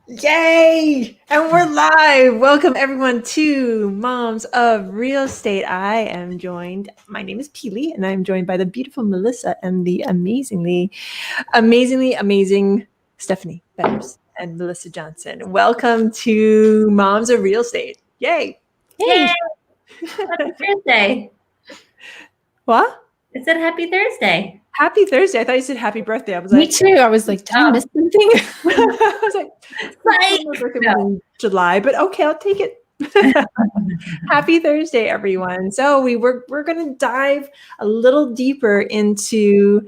Yay! And we're live. Welcome everyone to Moms of Real Estate. My name is Peely, and I'm joined by the beautiful Melissa and the amazingly amazing Stephanie Betters and Melissa Johnson. Welcome to Moms of Real Estate. Yay! Yay! Happy Thursday. What? It said happy Thursday. Happy Thursday. I thought you said happy birthday. I was Me like, too. I was like, did I miss something? I was like, Right. my birthday was in July, but okay, I'll take it. Happy Thursday, everyone. So we're going to dive a little deeper into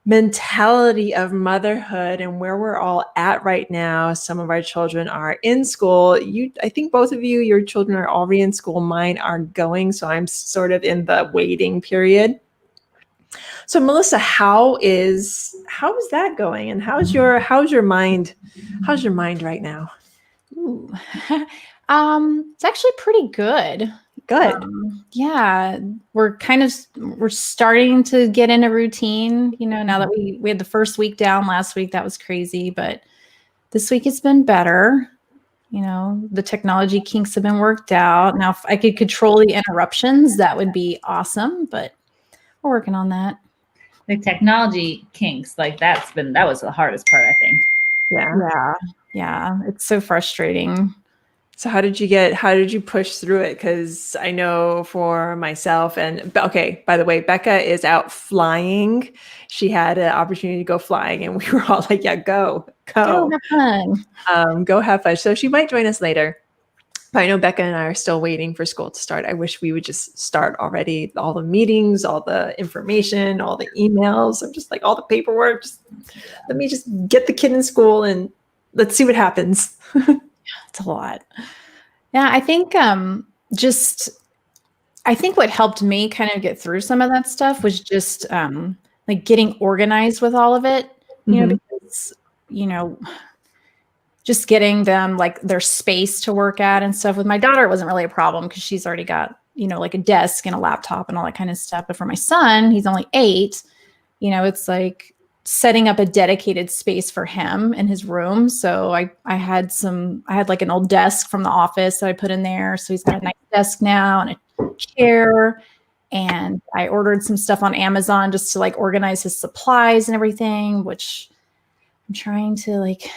mentality of motherhood and where we're all at right now. Some of our children are in school. I think both of you, your children are already in school. Mine are going, so I'm sort of in the waiting period. So Melissa, how is that going? And how's your mind right now? Ooh. It's actually pretty good. Good. Yeah, we're starting to get in a routine, now that we had the first week down last week. That was crazy, but this week it's been better. The technology kinks have been worked out. Now, if I could control the interruptions, that would be awesome, but we're working on that. The technology kinks, that was the hardest part, I think. Yeah. It's so frustrating. So how did you push through it? Because I know for myself okay, by the way, Becca is out flying. She had an opportunity to go flying and we were all like, yeah, go have fun. Go have fun. So she might join us later. But I know Becca and I are still waiting for school to start. I wish we would just start already. All the meetings, all the information, all the emails. I'm just like all the paperwork. Let me just get the kid in school and let's see what happens. It's a lot. Yeah, I think what helped me kind of get through some of that stuff was just like getting organized with all of it. Because just getting them like their space to work at and stuff. With my daughter, it wasn't really a problem because she's already got, like a desk and a laptop and all that kind of stuff. But for my son, he's only 8, it's like setting up a dedicated space for him in his room. So I had like an old desk from the office that I put in there. So he's got a nice desk now and a chair. And I ordered some stuff on Amazon just to like organize his supplies and everything, which I'm trying to like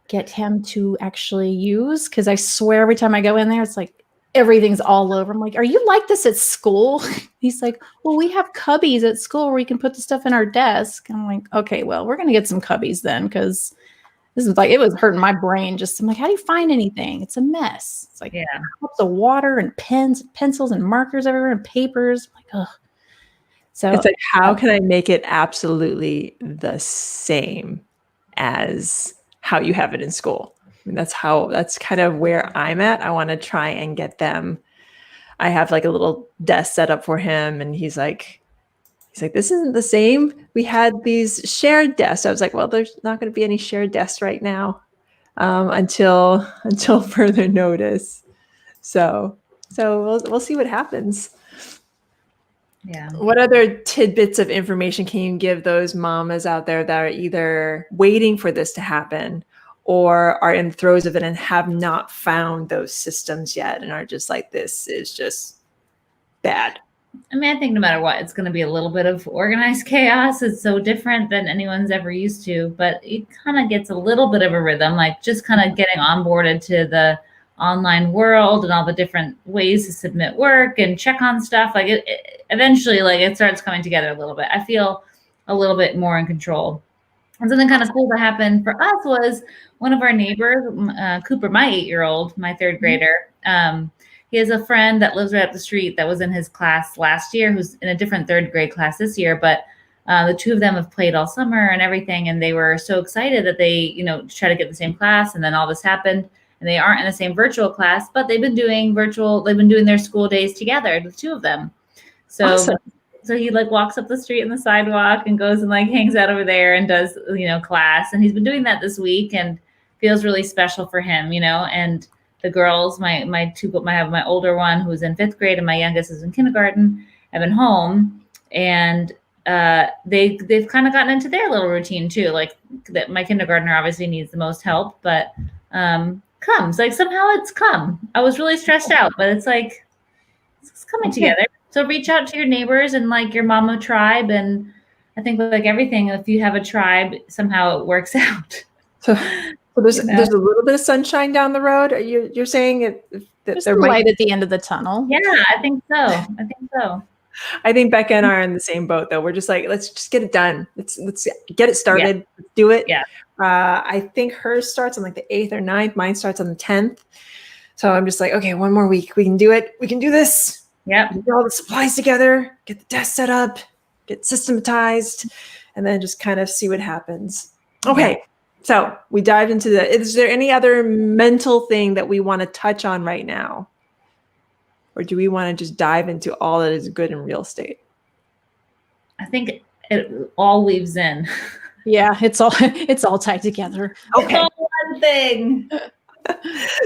get him to actually use, because I swear every time I go in there, it's like everything's all over. I'm like, are you like this at school? He's like, well, we have cubbies at school where we can put the stuff in our desk. I'm like, okay, well, we're gonna get some cubbies then, because this is like, it was hurting my brain. I'm like, how do you find anything? It's a mess. It's like cups of water and pens, pencils and markers everywhere and papers. I'm like, ugh. So it's like, how can I make it absolutely the same as how you have it in school? I mean, that's kind of where I'm at. I want to try and get them. I have like a little desk set up for him, and he's like, this isn't the same. We had these shared desks. I was like, well, there's not going to be any shared desks right now until further notice. So we'll see what happens. Yeah. What other tidbits of information can you give those mamas out there that are either waiting for this to happen or are in the throes of it and have not found those systems yet and are just like, this is just bad? I mean, I think no matter what, it's going to be a little bit of organized chaos. It's so different than anyone's ever used to, but it kind of gets a little bit of a rhythm, like just kind of getting onboarded to the online world and all the different ways to submit work and check on stuff. Like it eventually, like it starts coming together a little bit. I feel a little bit more in control. And something kind of cool that happened for us was one of our neighbors, Cooper, my 8-year-old, my 3rd grader. He has a friend that lives right up the street that was in his class last year, who's in a different 3rd grade class this year. But the two of them have played all summer and everything. And they were so excited that they, try to get the same class. And then all this happened. And they aren't in the same virtual class, but they've been doing their school days together, the two of them. So, awesome. So he like walks up the street in the sidewalk and goes and like hangs out over there and does, class. And he's been doing that this week and feels really special for him, and the girls, I have my older one who's in 5th grade and my youngest is in kindergarten. I've been home and they've kind of gotten into their little routine too. Like that my kindergartner obviously needs the most help, but comes. Like somehow it's come. I was really stressed out, but it's like it's coming together. So reach out to your neighbors and like your mama tribe. And I think like everything, if you have a tribe, somehow it works out. So there's a little bit of sunshine down the road. You're saying that There's there some might. light at the end of the tunnel. Yeah, I think so. I think Becca and I are in the same boat, though. We're just like, let's just get it done. Let's get it started. Yeah. Let's do it. Yeah. I think hers starts on like the 8th or 9th. Mine starts on the 10th. So I'm just like, okay, one more week. We can do it. We can do this. Yep. Get all the supplies together, get the desk set up, get systematized, and then just kind of see what happens. Okay. Yeah. So we dived into is there any other mental thing that we want to touch on right now? Or do we want to just dive into all that is good in real estate? I think it all weaves in. Yeah, it's all tied together. It's all one thing.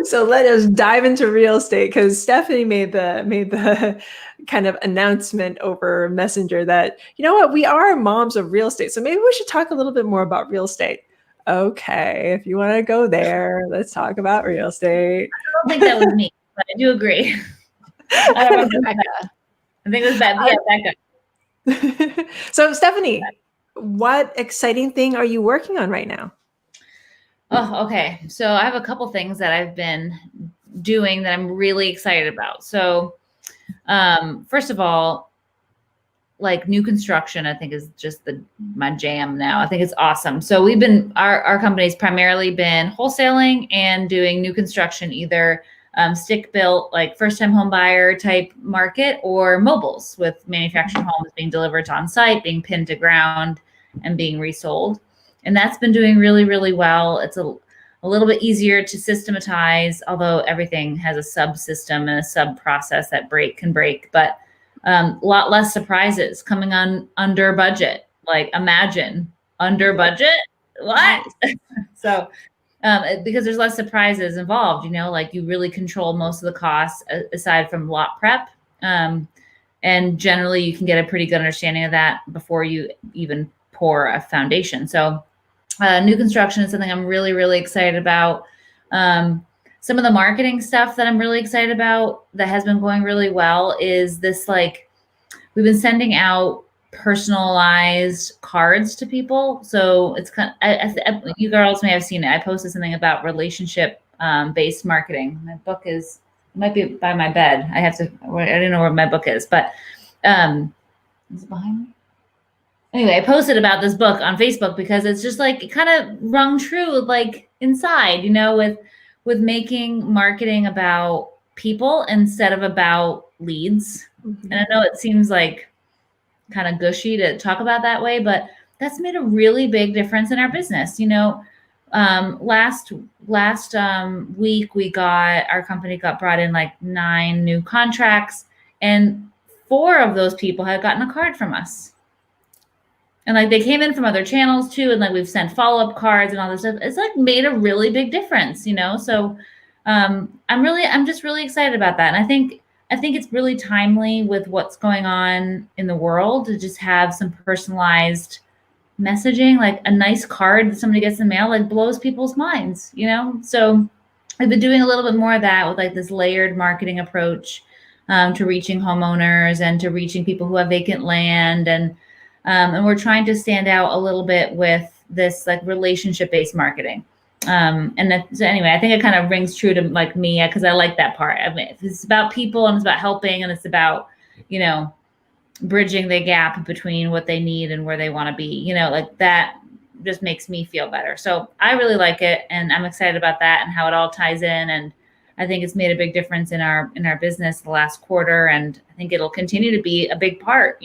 So let us dive into real estate, because Stephanie made the kind of announcement over Messenger that, you know what, we are moms of real estate. So maybe we should talk a little bit more about real estate. Okay, if you want to go there, let's talk about real estate. I don't think that was me, but I do agree. I don't know about Becca. I think it was Becca. So Stephanie, what exciting thing are you working on right now? Oh, okay. So I have a couple things that I've been doing that I'm really excited about. So first of all, like new construction, I think is just my jam now. I think it's awesome. So we've been, our company's primarily been wholesaling and doing new construction, either stick built, like first time home buyer type market, or mobiles with manufactured homes being delivered to on site, being pinned to ground and being resold. And that's been doing really, really well. It's a little bit easier to systematize, although everything has a subsystem and a sub process that can break, but a lot less surprises, coming on under budget. Like imagine under budget, what? So because there's less surprises involved, like you really control most of the costs aside from lot prep. And generally you can get a pretty good understanding of that before you even pour a foundation. So new construction is something I'm really, really excited about. Some of the marketing stuff that I'm really excited about that has been going really well is this, like, we've been sending out personalized cards to people. So it's kind of, you girls may have seen it. I posted something about relationship based marketing. My book it might be by my bed. I don't know where my book is, but is it behind me? Anyway, I posted about this book on Facebook because it's just like, it kind of rung true, like inside, with making marketing about people instead of about leads. Mm-hmm. And I know it seems like kind of gushy to talk about that way, but that's made a really big difference in our business. Last week our company got brought in like 9 new contracts, and 4 of those people had gotten a card from us. And like they came in from other channels too. And like we've sent follow-up cards and all this stuff. It's like made a really big difference, So I'm just really excited about that. And I think it's really timely with what's going on in the world to just have some personalized messaging. Like a nice card that somebody gets in the mail, like blows people's minds, So I've been doing a little bit more of that with like this layered marketing approach to reaching homeowners and to reaching people who have vacant land. And we're trying to stand out a little bit with this like relationship-based marketing. So anyway, I think it kind of rings true to like me, because I like that part. I mean, it's about people and it's about helping, and it's about, bridging the gap between what they need and where they want to be, like that just makes me feel better. So I really like it, and I'm excited about that and how it all ties in. And I think it's made a big difference in our business the last quarter. And I think it'll continue to be a big part,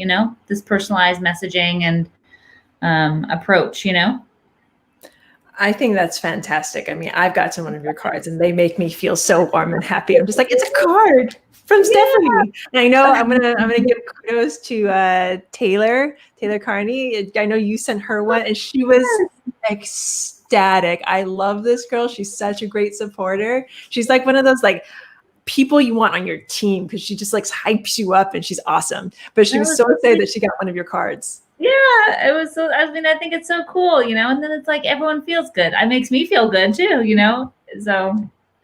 this personalized messaging and approach, I think that's fantastic. I mean, I've got some of your cards and they make me feel so warm and happy. I'm just like, it's a card from Stephanie. And I know I'm gonna give kudos to Taylor Carney. I know you sent her one and she was ecstatic. I love this girl. She's such a great supporter. She's like one of those like people you want on your team, because she just like hypes you up and she's awesome. But she was so excited that she got one of your cards. Yeah, it was so, I think it's so cool, and then it's like everyone feels good. It makes me feel good too, So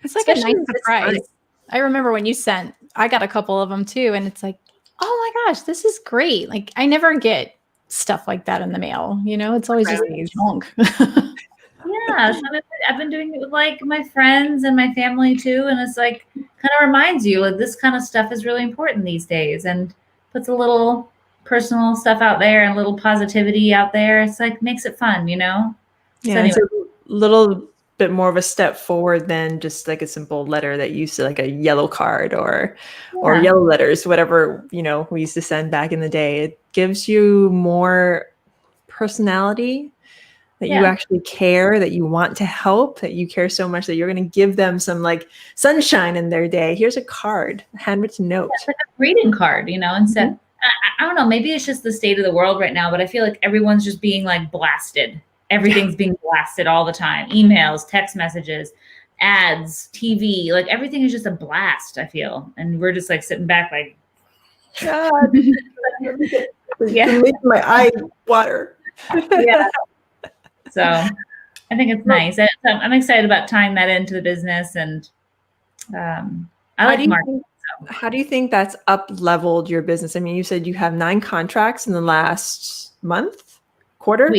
It's like a Especially nice this surprise. time. I remember when you sent, I got a couple of them too. And it's like, oh my gosh, this is great. Like I never get stuff like that in the mail. You know, it's always just Brownies. junk. yeah, so I've been doing it with like my friends and my family too. And it's like kind of reminds you like this kind of stuff is really important these days and puts a little personal stuff out there and a little positivity out there. It's like makes it fun, you know? Yeah, So anyway. it's a little bit more of a step forward than just like a simple letter that used to like a yellow card or Yeah. yellow letters, whatever, we used to send back in the day. It gives you more personality, that you Yeah. actually care, that you want to help, that you care so much that you're going to give them some like sunshine in their day. Here's a card, a handwritten note. It's like a greeting card, you know, instead. Mm-hmm. I don't know, maybe it's just the state of the world right now, but I feel like everyone's just being like blasted. Everything's being blasted all the time. Emails, text messages, ads, TV, like everything is just a blast, I feel. And we're just like sitting back like, God, Yeah. You're making my eye water. yeah. So I think it's nice. And so I'm excited about tying that into the business. And I like marketing. How do you think that's up leveled your business? I mean, you said you have 9 contracts in the last quarter?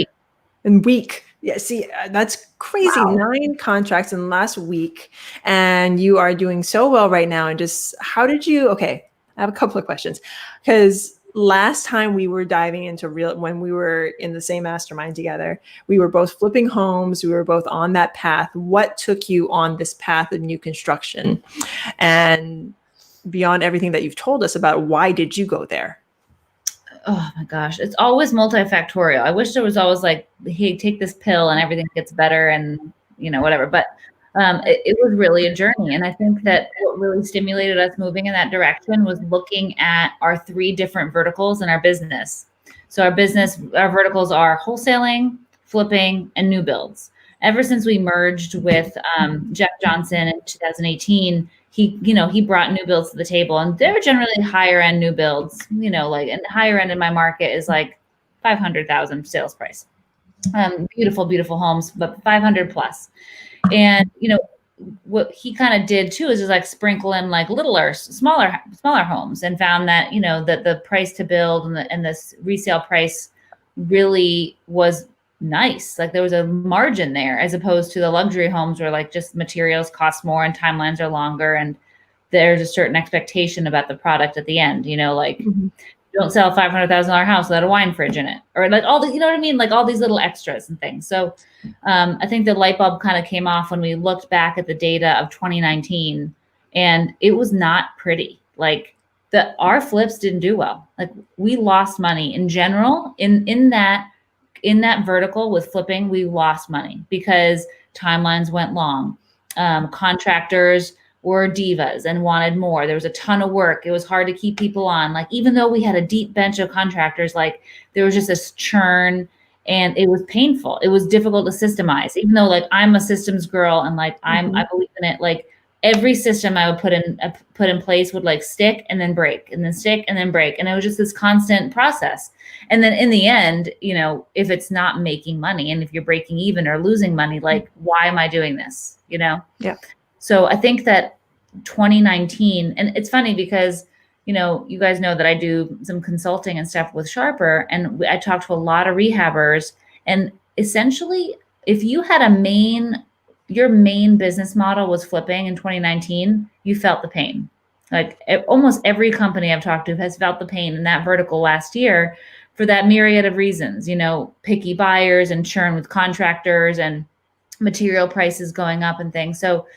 Week. Yeah, see, that's crazy. Wow. 9 contracts in the last week, and you are doing so well right now. And just how did you? Okay, I have a couple of questions because last time we were diving into when we were in the same mastermind together, we were both flipping homes. We were both on that path. What took you on this path of new construction? And beyond everything that you've told us about, why did you go there? Oh my gosh, it's always multifactorial. I wish there was always like, hey, take this pill and everything gets better and, you know, whatever. But it was really a journey. And I think that what really stimulated us moving in that direction was looking at our 3 different verticals in our business. So our verticals are wholesaling, flipping, and new builds. Ever since we merged with Jeff Johnson in 2018, he brought new builds to the table, and they're generally higher end new builds, you know, like, and higher end in my market is like 500,000 sales price. Beautiful, beautiful homes, but 500 plus. And, you know, what he kind of did too is just like sprinkle in like smaller homes, and found that, you know, that the price to build and the resale price really was nice. Like there was a margin there, as opposed to the luxury homes where like just materials cost more and timelines are longer, and there's a certain expectation about the product at the end, you know, like don't sell a $500,000 house without a wine fridge in it, or like all the, you know what I mean? Like all these little extras and things. So I think the light bulb kind of came off when we looked back at the data of 2019, and it was not pretty. Like our flips didn't do well. Like we lost money in general in that vertical with flipping. We lost money because timelines went long. Contractors were divas and wanted more. There was a ton of work. It was hard to keep people on. Like, even though we had a deep bench of contractors, like there was just this churn, and it was painful. It was difficult to systemize, even though like I'm a systems girl and like I believe in it. Like every system I would put in place would like stick and then break and then stick and then break. And it was just this constant process. And then in the end, you know, if it's not making money and if you're breaking even or losing money, like, why am I doing this? You know? Yeah. So I think that 2019, and it's funny because, you know, you guys know that I do some consulting and stuff with Sharper, and I talk to a lot of rehabbers, and essentially if you had your main business model was flipping in 2019, you felt the pain. Like almost every company I've talked to has felt the pain in that vertical last year for that myriad of reasons, you know, picky buyers and churn with contractors and material prices going up and things. So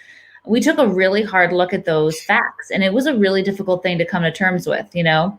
we took a really hard look at those facts, and it was a really difficult thing to come to terms with, you know.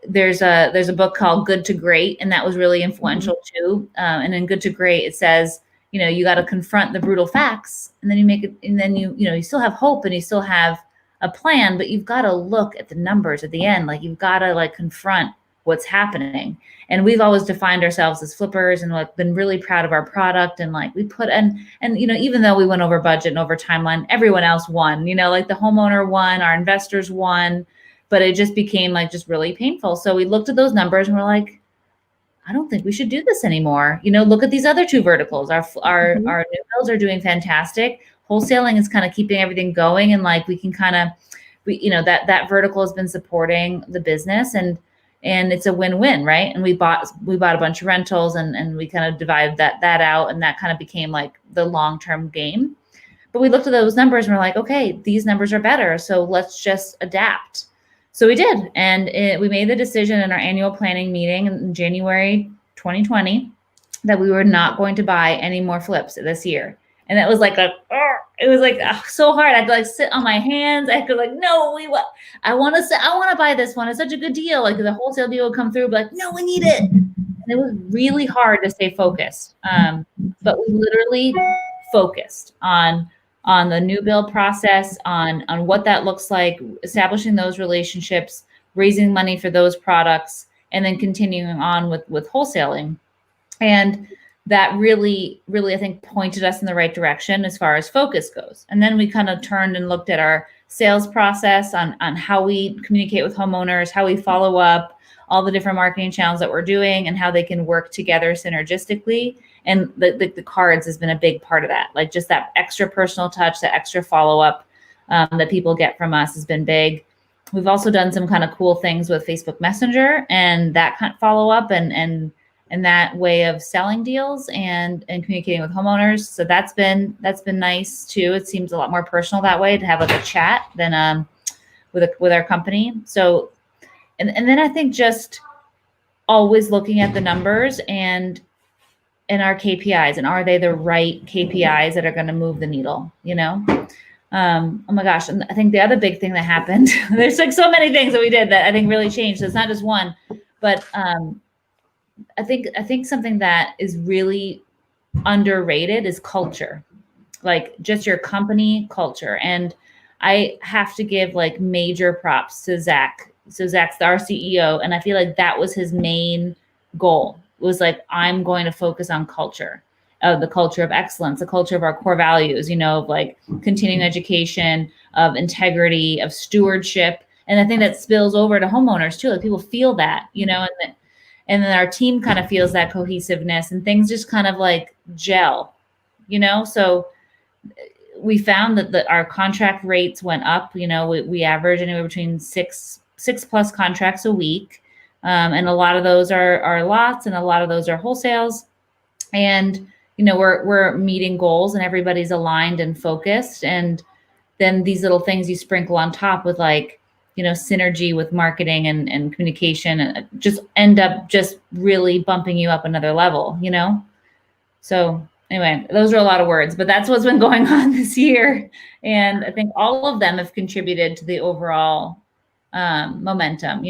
There's a book called Good to Great, and that was really influential too. And in Good to Great, it says, you know, you got to confront the brutal facts, and then you make it, and then you know, you still have hope and you still have a plan, but you've got to look at the numbers at the end. Like you've got to like confront what's happening. And we've always defined ourselves as flippers and like been really proud of our product. And like we put, and, you know, even though we went over budget and over timeline, everyone else won, you know, like the homeowner won, our investors won, but it just became like just really painful. So we looked at those numbers and we're like, I don't think we should do this anymore. Look at these other two verticals. Our new builds are doing fantastic. Wholesaling is kind of keeping everything going, and like we can kind of, that vertical has been supporting the business, and it's a win-win, right? And we bought a bunch of rentals, and we kind of divided that out, and that kind of became like the long-term game. But we looked at those numbers and we're like, okay, these numbers are better, so let's just adapt. So we did, and we made the decision in our annual planning meeting in January 2020 that we were not going to buy any more flips this year. And that was like so hard. I had to like sit on my hands. I could like, no, I want to buy this one. It's such a good deal. Like the wholesale deal would come through, but like, no, we need it. And it was really hard to stay focused. But we literally focused on the new build process, on what that looks like, establishing those relationships, raising money for those products, and then continuing on with wholesaling. And that really, really, I think, pointed us in the right direction as far as focus goes. And then we kind of turned and looked at our sales process on how we communicate with homeowners, how we follow up, all the different marketing channels that we're doing, and how they can work together synergistically. And the cards has been a big part of that. Like just that extra personal touch, that extra follow-up that people get from us has been big. We've also done some kind of cool things with Facebook Messenger and that kind of follow-up and that way of selling deals and communicating with homeowners. So that's been nice too. It seems a lot more personal that way to have like a chat than with our company. So and then I think just always looking at the numbers and our KPIs, and are they the right KPIs that are going to move the needle, Oh my gosh. And I think the other big thing that happened, there's like so many things that we did that I think really changed. So it's not just one, but I think something that is really underrated is culture, like just your company culture. And I have to give like major props to Zach. So Zach's our CEO. And I feel like that was his main goal. It was like, I'm going to focus on culture, the culture of excellence, the culture of our core values, of like continuing education, of integrity, of stewardship. And I think that spills over to homeowners too. Like people feel that, and then our team kind of feels that cohesiveness and things just kind of like gel, So we found that our contract rates went up. We average anywhere between six plus contracts a week. And a lot of those are lots and a lot of those are wholesales. And, we're meeting goals and everybody's aligned and focused. And then these little things you sprinkle on top with like, synergy with marketing and communication and just end up just really bumping you up another level, So anyway, those are a lot of words, but that's what's been going on this year. And I think all of them have contributed to the overall momentum,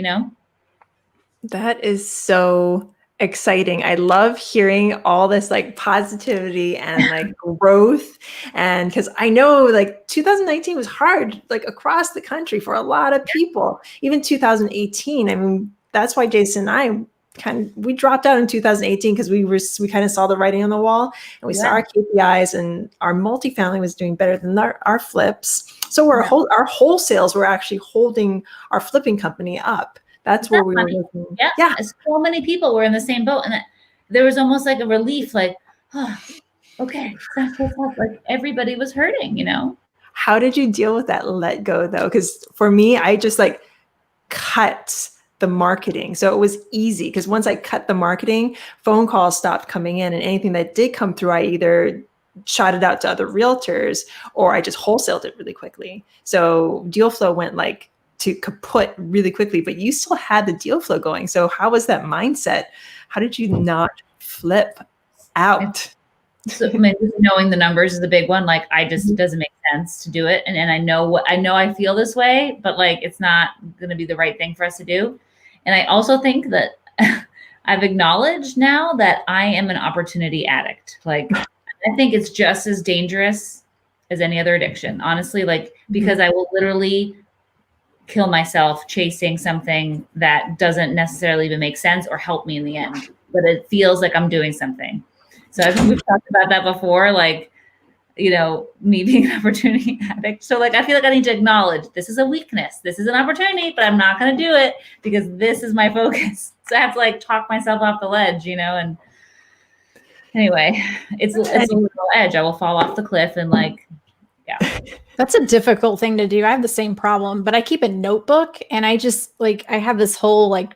That is so exciting. I love hearing all this like positivity and like growth. And because I know like 2019 was hard, like across the country for a lot of people, even 2018. I mean, that's why Jason and I we dropped out in 2018 because we kind of saw the writing on the wall and we saw our KPIs and our multifamily was doing better than our flips. So our wholesales were actually holding our flipping company up. That's where we were looking. Yeah. So many people were in the same boat. And there was almost like a relief, like, oh, okay. That's what's up. Like everybody was hurting, How did you deal with that let go though? Because for me, I just like cut the marketing. So it was easy because once I cut the marketing, phone calls stopped coming in and anything that did come through, I either shot it out to other realtors or I just wholesaled it really quickly. So deal flow went like to kaput really quickly, but you still had the deal flow going. So how was that mindset? How did you not flip out? So knowing the numbers is the big one. Like I just doesn't make sense to do it. And I know I feel this way, but like it's not going to be the right thing for us to do. And I also think that I've acknowledged now that I am an opportunity addict. Like I think it's just as dangerous as any other addiction, honestly, like because I will literally kill myself chasing something that doesn't necessarily even make sense or help me in the end, but it feels like I'm doing something. So I think we've talked about that before, like, me being an opportunity addict. So like, I feel like I need to acknowledge this is a weakness. This is an opportunity, but I'm not going to do it because this is my focus. So I have to like talk myself off the ledge, and anyway, it's a little edge. I will fall off the cliff and like, yeah. That's a difficult thing to do. I have the same problem, but I keep a notebook and I just like, I have this whole like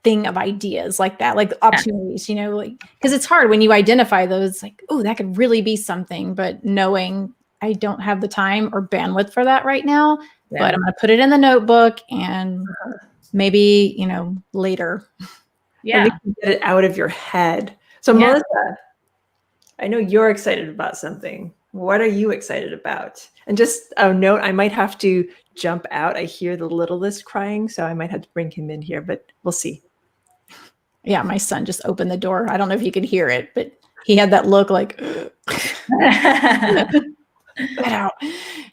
thing of ideas like that, like opportunities, like, because it's hard when you identify those, like, oh, that could really be something, but knowing I don't have the time or bandwidth for that right now, but I'm going to put it in the notebook and maybe, later. At least you get it out of your head. So Melissa, I know you're excited about something. What are you excited about? And just a note, I might have to jump out. I hear the littlest crying, so I might have to bring him in here, but we'll see. Yeah, my son just opened the door. I don't know if you could hear it, but he had that look like, get out.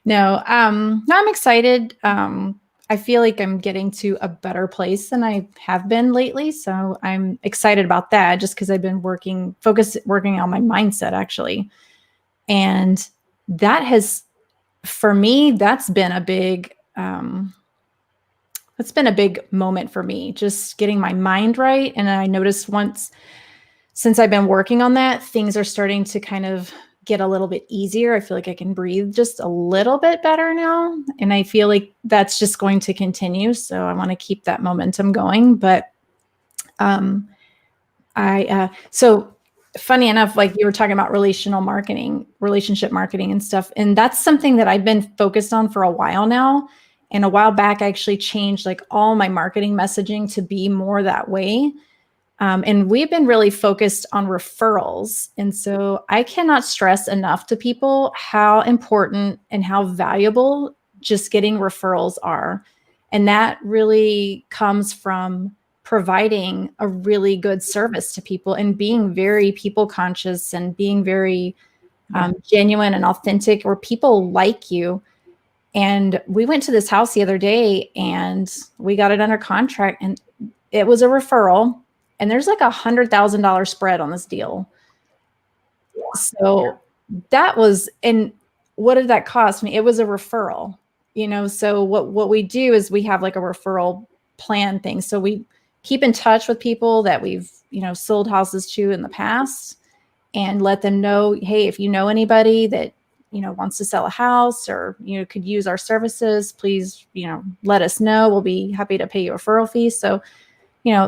No, I'm excited. I feel like I'm getting to a better place than I have been lately. So I'm excited about that just because I've been working on my mindset actually. And that has, for me, that's been a big moment for me, just getting my mind right. And I noticed since I've been working on that, things are starting to kind of get a little bit easier. I feel like I can breathe just a little bit better now. And I feel like that's just going to continue. So I want to keep that momentum going. But so funny enough, like you were talking about relationship marketing and stuff. And that's something that I've been focused on for a while now. And a while back, I actually changed like all my marketing messaging to be more that way. And we've been really focused on referrals. And so I cannot stress enough to people how important and how valuable just getting referrals are. And that really comes from providing a really good service to people and being very people conscious and being very genuine and authentic, where people like you. And we went to this house the other day and we got it under contract and it was a referral. And there's like $100,000 spread on this deal. So that was, and what did that cost me? It was a referral, so what we do is we have like a referral plan thing. So we keep in touch with people that we've, sold houses to in the past and let them know, hey, if you know anybody that, wants to sell a house or, could use our services, please, let us know. We'll be happy to pay you a referral fee. So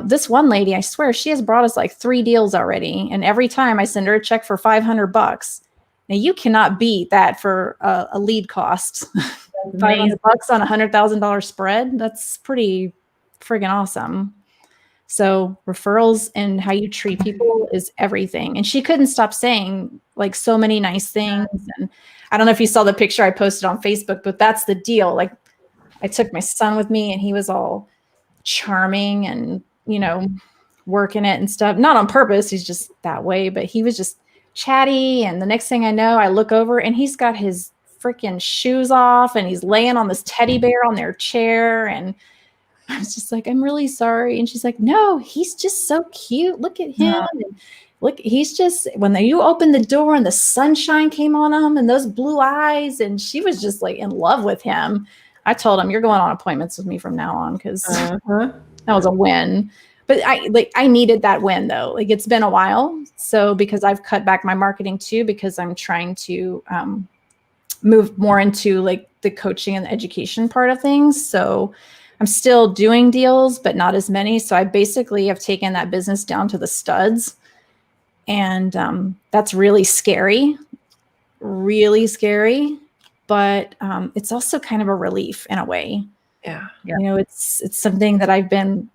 this one lady, I swear she has brought us like 3 deals already. And every time I send her a check for $500. Now you cannot beat that for a lead cost. $500 on $100,000 spread. That's pretty friggin' awesome. So referrals and how you treat people is everything. And she couldn't stop saying like so many nice things. And I don't know if you saw the picture I posted on Facebook, but that's the deal. Like I took my son with me and he was all charming and working it and stuff, not on purpose, he's just that way, but he was just chatty. And the next thing I know, I look over and he's got his freaking shoes off and he's laying on this teddy bear on their chair. And I was just like, I'm really sorry. And she's like, no, he's just so cute, look at him. And look, he's just, when you opened the door and the sunshine came on him and those blue eyes, and she was just like in love with him. I told him, you're going on appointments with me from now on, because that was a win. But I needed that win though. Like it's been a while. So because I've cut back my marketing too, because I'm trying to move more into like the coaching and the education part of things. So I'm still doing deals, but not as many. So I basically have taken that business down to the studs. And that's really scary, but it's also kind of a relief in a way. Yeah. It's something that I've been,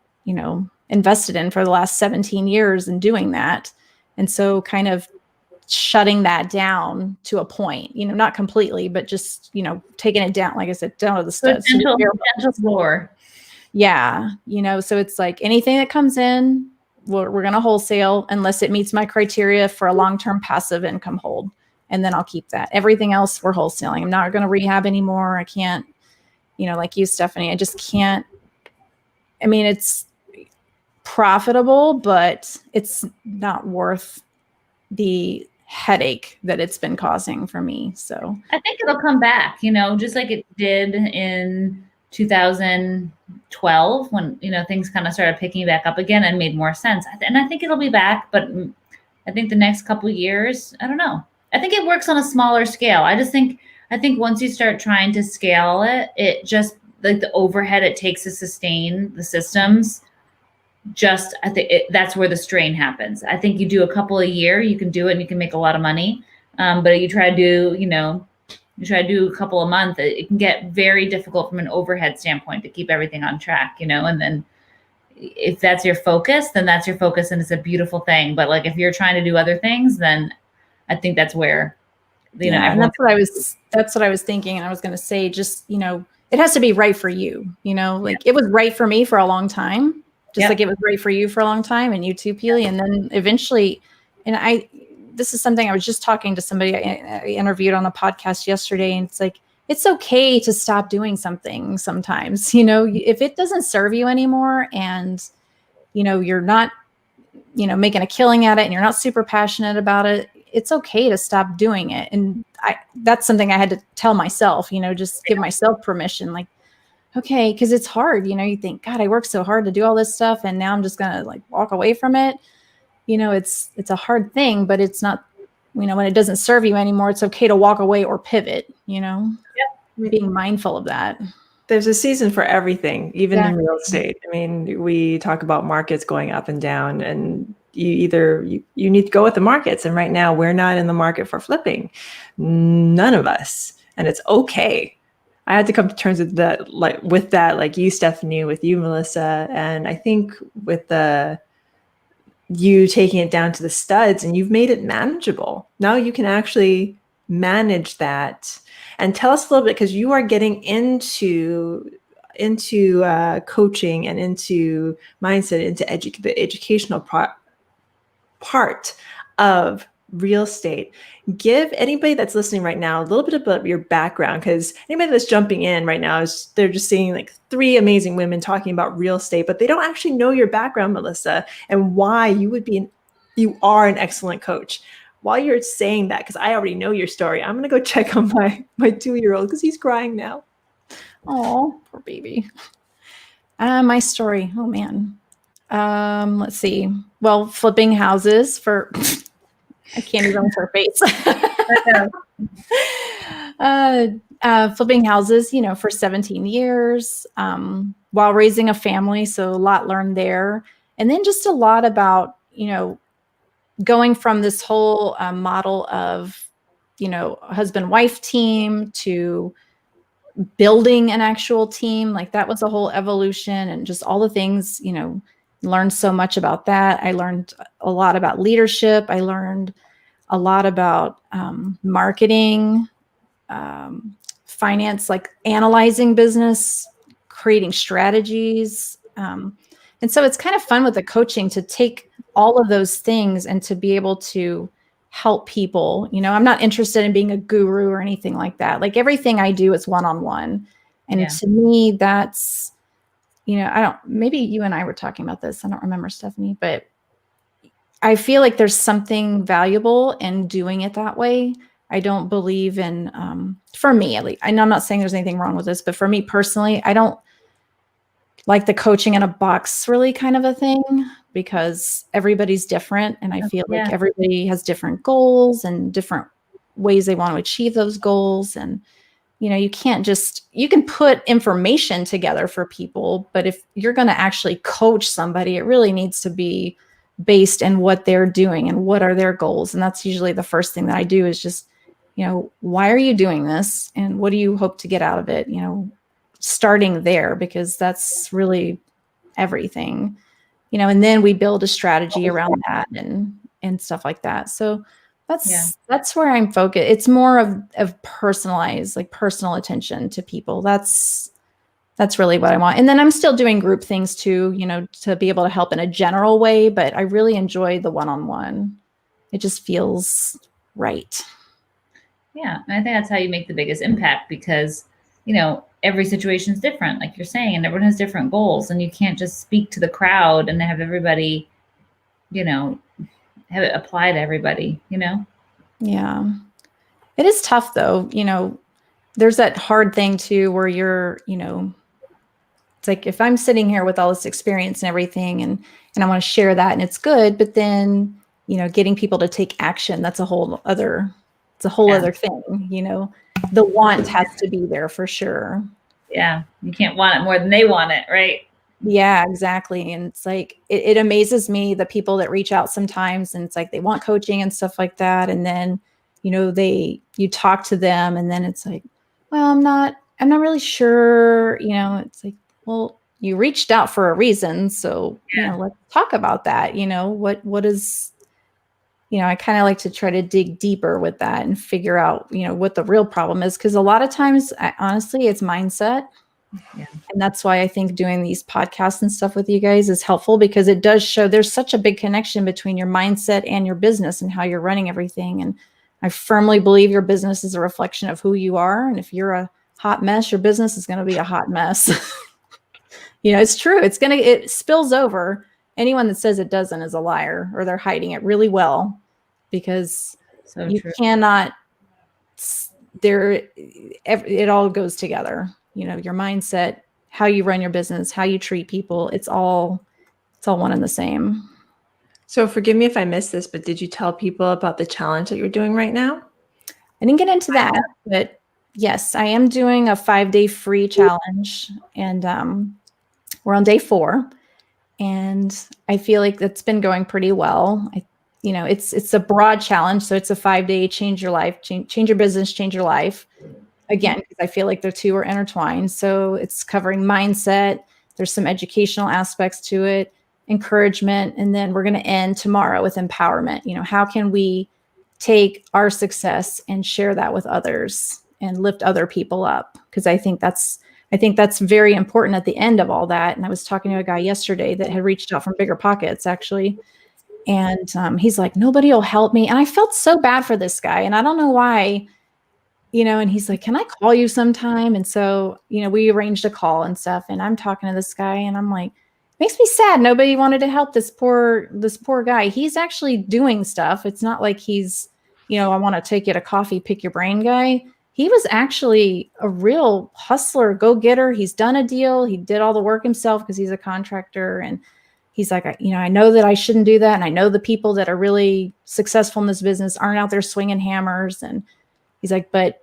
invested in for the last 17 years and doing that. And so kind of shutting that down to a point, not completely, but just, taking it down, like I said, down to the studs. Potential floor. Yeah. So it's like anything that comes in, we're going to wholesale unless it meets my criteria for a long-term passive income hold. And then I'll keep that. Everything else we're wholesaling. I'm not going to rehab anymore. I can't, like you, Stephanie, I just can't. I mean, it's profitable, but it's not worth the headache that it's been causing for me. So I think it'll come back, just like it did in 2000, 12 when, things kind of started picking back up again and made more sense. And I think it'll be back, but I think the next couple of years, I don't know. I think it works on a smaller scale. I think once you start trying to scale it, it just like the overhead it takes to sustain the systems, I think that's where the strain happens. I think you do a couple a year, you can do it and you can make a lot of money. But you try to do a couple a month, it can get very difficult from an overhead standpoint to keep everything on track, and then if that's your focus, then that's your focus and it's a beautiful thing. But like, if you're trying to do other things, then I think that's where, and that's what I was thinking. And I was going to say, just, it has to be right for you, like it was right for me for a long time, just like it was right for you for a long time, and you too, Peely. And then eventually, this is something I was just talking to somebody I interviewed on a podcast yesterday, and it's like, it's okay to stop doing something sometimes, if it doesn't serve you anymore and, you're not, making a killing at it and you're not super passionate about it, it's okay to stop doing it. And that's something I had to tell myself, just give myself permission, like, okay, because it's hard, you think, God, I worked so hard to do all this stuff and now I'm just going to like walk away from it. It's a hard thing, but it's not, when it doesn't serve you anymore, it's okay to walk away or pivot, being mindful of that. There's a season for everything, even in real estate. I mean, we talk about markets going up and down, and you need to go with the markets. And right now we're not in the market for flipping, none of us. And it's okay. I had to come to terms with that, like you, Stephanie, with you, Melissa. And I think with you taking it down to the studs, and you've made it manageable. Now you can actually manage that. And tell us a little bit, because you are getting into coaching and into mindset, into the educational part of real estate. Give anybody that's listening right now a little bit about your background, because anybody that's jumping in right now they're just seeing like 3 amazing women talking about real estate, but they don't actually know your background, Melissa, and why you are an excellent coach. While you're saying that, because I already know your story, I'm gonna go check on my 2-year-old because he's crying now. Oh, poor baby. My story. Oh man. Let's see. Well, flipping houses for I can't even with her face. Flipping houses, for 17 years, while raising a family. So a lot learned there. And then just a lot about, going from this whole model of, husband-wife team to building an actual team. Like that was a whole evolution, and just all the things, learned so much about that. I learned a lot about leadership. I learned a lot about marketing, finance, like analyzing business, creating strategies. And so it's kind of fun with the coaching to take all of those things and to be able to help people. I'm not interested in being a guru or anything like that. Like everything I do is one-on-one. And to me, that's, maybe you and I were talking about this. I don't remember, Stephanie, but I feel like there's something valuable in doing it that way. I don't believe in, for me, at least, and I'm not saying there's anything wrong with this, but for me personally, I don't like the coaching in a box really kind of a thing, because everybody's different. And I feel like everybody has different goals and different ways they want to achieve those goals. And, you can put information together for people, but if you're going to actually coach somebody, it really needs to be based in what they're doing and what are their goals. And that's usually the first thing that I do is just, why are you doing this? And what do you hope to get out of it? Starting there, because that's really everything, and then we build a strategy around that and stuff like that. So that's where I'm focused. It's more of personalized, like personal attention to people. That's really what I want. And then I'm still doing group things too, to be able to help in a general way, but I really enjoy the one-on-one. It just feels right. Yeah. And I think that's how you make the biggest impact, because, every situation is different, like you're saying, and everyone has different goals, and you can't just speak to the crowd and have everybody, have it apply to everybody, Yeah. It is tough though. There's that hard thing too, where you're, it's like if I'm sitting here with all this experience and everything, and I want to share that, and it's good, but then, getting people to take action, that's a whole other thing. The want has to be there for sure. Yeah. You can't want it more than they want it, right? Yeah, exactly. And it's like, it amazes me, the people that reach out sometimes, and it's like they want coaching and stuff like that. And then, you talk to them, and then it's like, well, I'm not really sure, it's like, well, you reached out for a reason. So, let's talk about that. What is, I kind of like to try to dig deeper with that and figure out, what the real problem is. Cause a lot of times, honestly, it's mindset. Yeah. And that's why I think doing these podcasts and stuff with you guys is helpful, because it does show there's such a big connection between your mindset and your business and how you're running everything. And I firmly believe your business is a reflection of who you are. And if you're a hot mess, your business is going to be a hot mess. It's true. It spills over. Anyone that says it doesn't is a liar, or they're hiding it really well, because you cannot, it all goes together. Your mindset, how you run your business, how you treat people, it's all one and the same. So forgive me if I missed this, but did you tell people about the challenge that you're doing right now? I didn't get into that, but yes, I am doing a 5-day free challenge, and we're on day 4, and I feel like that's been going pretty well. It's a broad challenge, so it's a 5-day change your life, change your business, change your life. Again, because I feel like the two are intertwined. So it's covering mindset. There's some educational aspects to it, encouragement, and then we're going to end tomorrow with empowerment. How can we take our success and share that with others and lift other people up? Because I think that's very important at the end of all that. And I was talking to a guy yesterday that had reached out from BiggerPockets, actually. And he's like, nobody will help me. And I felt so bad for this guy. And I don't know why. And he's like, can I call you sometime? And so, we arranged a call and stuff, and I'm talking to this guy, and I'm like, makes me sad. Nobody wanted to help this poor guy. He's actually doing stuff. It's not like he's, I want to take you to coffee, pick your brain guy. He was actually a real hustler, go-getter. He's done a deal. He did all the work himself because he's a contractor. And he's like, I know that I shouldn't do that. And I know the people that are really successful in this business aren't out there swinging hammers. And he's like, but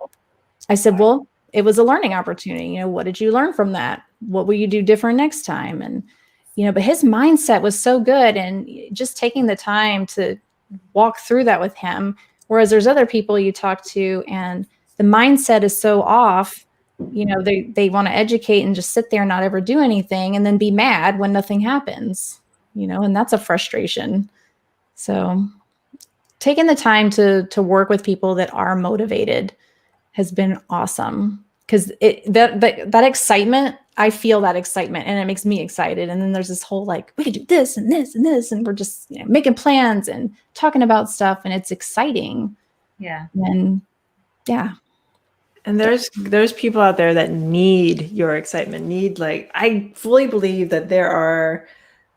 I said, well, it was a learning opportunity. What did you learn from that? What will you do different next time? And, but his mindset was so good, and just taking the time to walk through that with him. Whereas there's other people you talk to and the mindset is so off, they want to educate and just sit there and not ever do anything, and then be mad when nothing happens, and that's a frustration. So taking the time to work with people that are motivated has been awesome, because that excitement, I feel that excitement, and it makes me excited. And then there's this whole like, we could do this and this and this, and we're just making plans and talking about stuff, and it's exciting. Yeah. And yeah. And there's people out there that need your excitement, I fully believe that there are,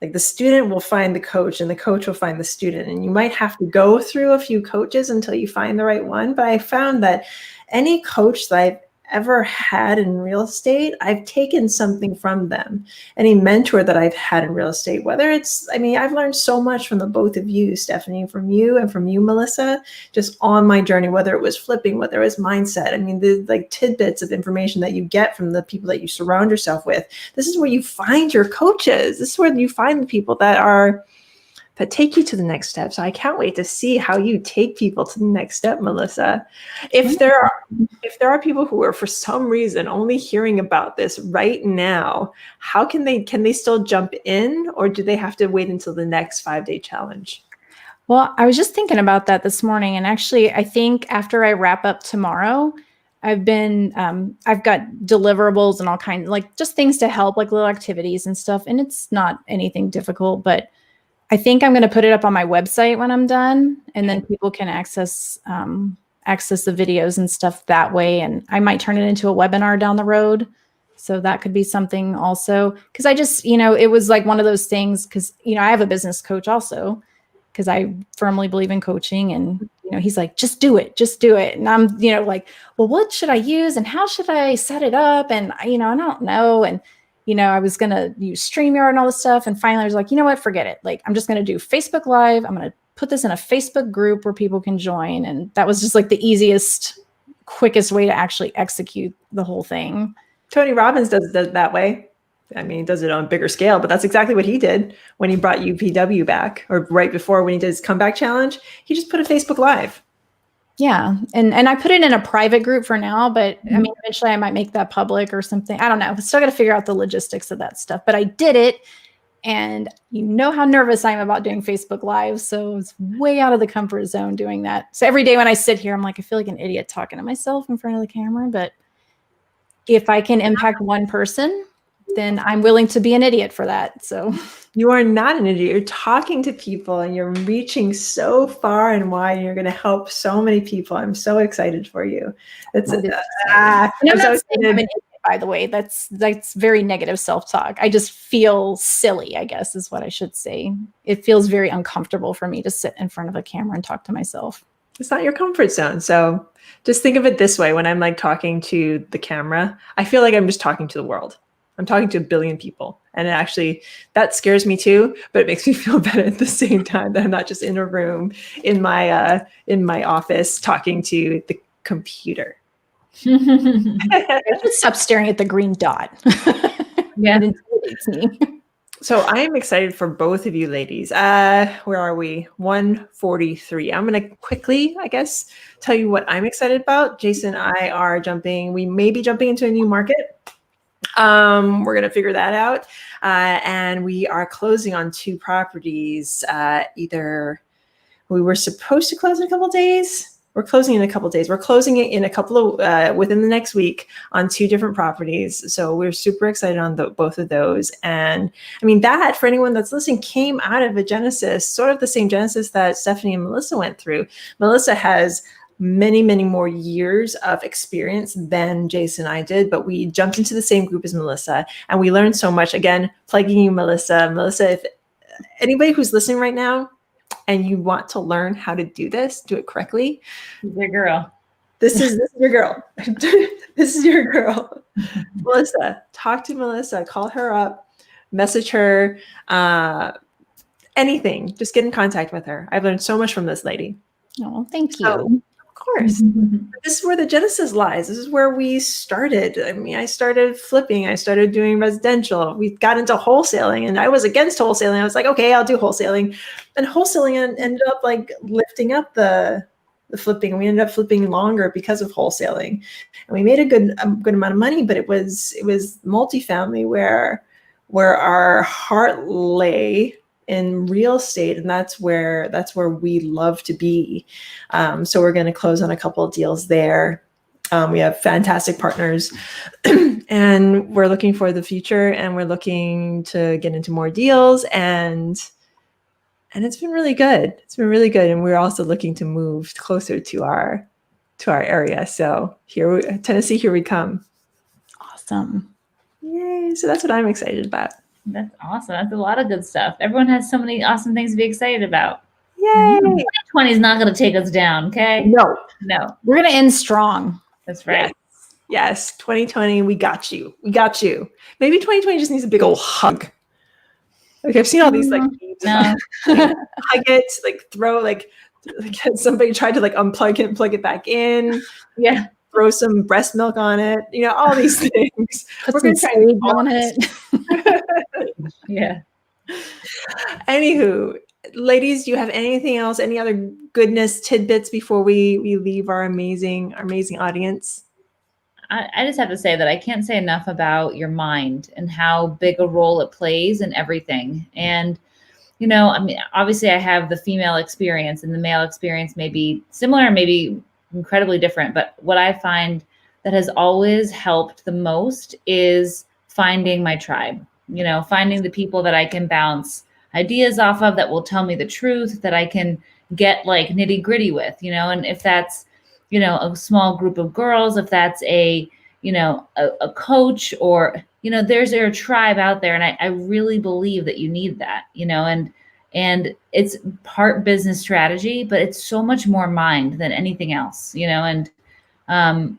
like, the student will find the coach and the coach will find the student. And you might have to go through a few coaches until you find the right one. But I found that any coach that I've ever had in real estate, I've taken something from them. Any mentor that I've had in real estate, whether it's, I've learned so much from the both of you, Stephanie, from you and from you, Melissa, just on my journey, whether it was flipping, whether it was mindset. The tidbits of information that you get from the people that you surround yourself with. This is where you find your coaches. This is where you find the people that take you to the next step. So I can't wait to see how you take people to the next step, Melissa. If there are people who are for some reason only hearing about this right now, how can they still jump in, or do they have to wait until the next 5-day challenge? Well, I was just thinking about that this morning. And actually, I think after I wrap up tomorrow, I've got deliverables and all kinds, like just things to help, like little activities and stuff. And it's not anything difficult, but I think I'm going to put it up on my website when I'm done, and then people can access the videos and stuff that way. And I might turn it into a webinar down the road. So that could be something also, because I just, it was like one of those things, because, I have a business coach also, because I firmly believe in coaching, and, he's like, just do it. And I'm, like, well, what should I use and how should I set it up? And, I don't know. And I was going to use StreamYard and all this stuff. And finally I was like, you know what, forget it. Like, I'm just going to do Facebook Live. I'm going to put this in a Facebook group where people can join. And that was just like the easiest, quickest way to actually execute the whole thing. Tony Robbins does it that way. I mean, he does it on a bigger scale, but that's exactly what he did when he brought UPW back, or right before when he did his comeback challenge. He just put a Facebook Live. Yeah. And I put it in a private group for now, but I mean, eventually I might make that public or something. I don't know. Still got to figure out the logistics of that stuff, but I did it. And you know how nervous I am about doing Facebook Live. So it's way out of the comfort zone doing that. So every day when I sit here, I'm like, I feel like an idiot talking to myself in front of the camera. But if I can impact one person, then I'm willing to be an idiot for that. So you are not an idiot. You're talking to people and you're reaching so far and wide, and you're going to help so many people. I'm so excited for you. I'm so excited. By the way, that's very negative self-talk. I just feel silly, I guess is what I should say. It feels very uncomfortable for me to sit in front of a camera and talk to myself. It's not your comfort zone. So just think of it this way. When I'm like talking to the camera, I feel like I'm just talking to the world. I'm talking to 1 billion people. And actually that scares me too, but it makes me feel better at the same time that I'm not just in a room in my office talking to the computer. Just stop staring at the green dot. Yeah. It intimidates me. So I am excited for both of you ladies. Where are we? 143. I'm going to quickly, I guess, tell you what I'm excited about. Jason and I are we may be jumping into a new market. We're going to figure that out. And we are closing on 2 properties. Either we were supposed to close in a couple of days. We're closing in a couple of days. We're closing it in a couple of, within the next week on 2 different properties. So we're super excited on both of those. And I mean, that for anyone that's listening came out of a genesis, sort of the same genesis that Stephanie and Melissa went through. Melissa has many, many more years of experience than Jason and I did, but we jumped into the same group as Melissa and we learned so much. Again, plugging you, Melissa. Melissa, if anybody who's listening right now and you want to learn how to do it correctly. Your girl. This is your girl. This is your girl. Melissa, talk to Melissa, call her up, message her, anything. Just get in contact with her. I've learned so much from this lady. Oh, thank you. So, of course. This is where the genesis lies. This is where we started. I mean, I started flipping. I started doing residential. We got into wholesaling and I was against wholesaling. I was like, okay, I'll do wholesaling. And wholesaling ended up like lifting up the flipping. We ended up flipping longer because of wholesaling. And we made a good amount of money, but it was multifamily where our heart lay in real estate, and that's where we love to be. So we're going to close on a couple of deals there. We have fantastic partners, and we're looking for the future, and we're looking to get into more deals, and it's been really good. It's been really good, and we're also looking to move closer to our area. So Tennessee, here we come. Awesome. Yay! So that's what I'm excited about. That's awesome. That's a lot of good stuff. Everyone has so many awesome things to be excited about. Yay! 2020 is not going to take us down, okay? No. We're going to end strong. That's right. Yes. 2020, we got you. We got you. Maybe 2020 just needs a big old hug. Like I've seen all these like memes hug it, like throw like somebody tried to like unplug it and plug it back in. Yeah. Throw some breast milk on it. You know, all these things. We're going to try on it. Yeah. Anywho, ladies, do you have anything else? Any other goodness tidbits before we leave our amazing audience? I just have to say that I can't say enough about your mind and how big a role it plays in everything. And, you know, I mean, obviously I have the female experience and the male experience may be similar, maybe incredibly different. But what I find that has always helped the most is finding my tribe, you know, finding the people that I can bounce ideas off of, that will tell me the truth, that I can get like nitty gritty with, you know, and if that's, you know, a small group of girls, if that's a coach, or, you know, there's a tribe out there. And I really believe that you need that, you know, and it's part business strategy, but it's so much more mind than anything else, you know, and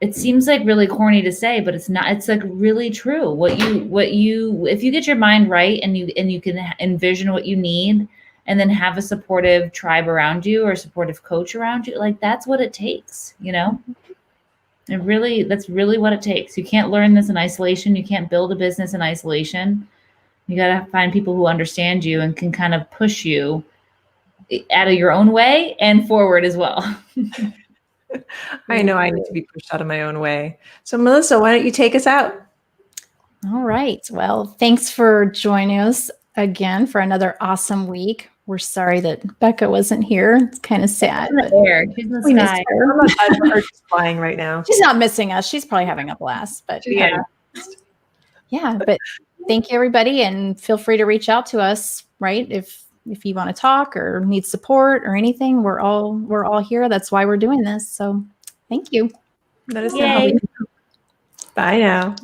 it seems like really corny to say, but it's not. It's like really true. If you get your mind right and you can envision what you need, and then have a supportive tribe around you or a supportive coach around you, like that's what it takes, you know? That's really what it takes. You can't learn this in isolation. You can't build a business in isolation. You got to find people who understand you and can kind of push you out of your own way and forward as well. I know I need to be pushed out of my own way. So Melissa, why don't you take us out? All right. Well, thanks for joining us again for another awesome week. We're sorry that Becca wasn't here. It's kind of sad. She's in the air. She's in the We missed sky. her. I'm not glad for her just flying right now. She's not missing us. She's probably having a blast. But yeah, but thank you everybody, and feel free to reach out to us, right? If you want to talk or need support or anything, we're all here. That's why we're doing this. So thank you. That is Yay. Bye now.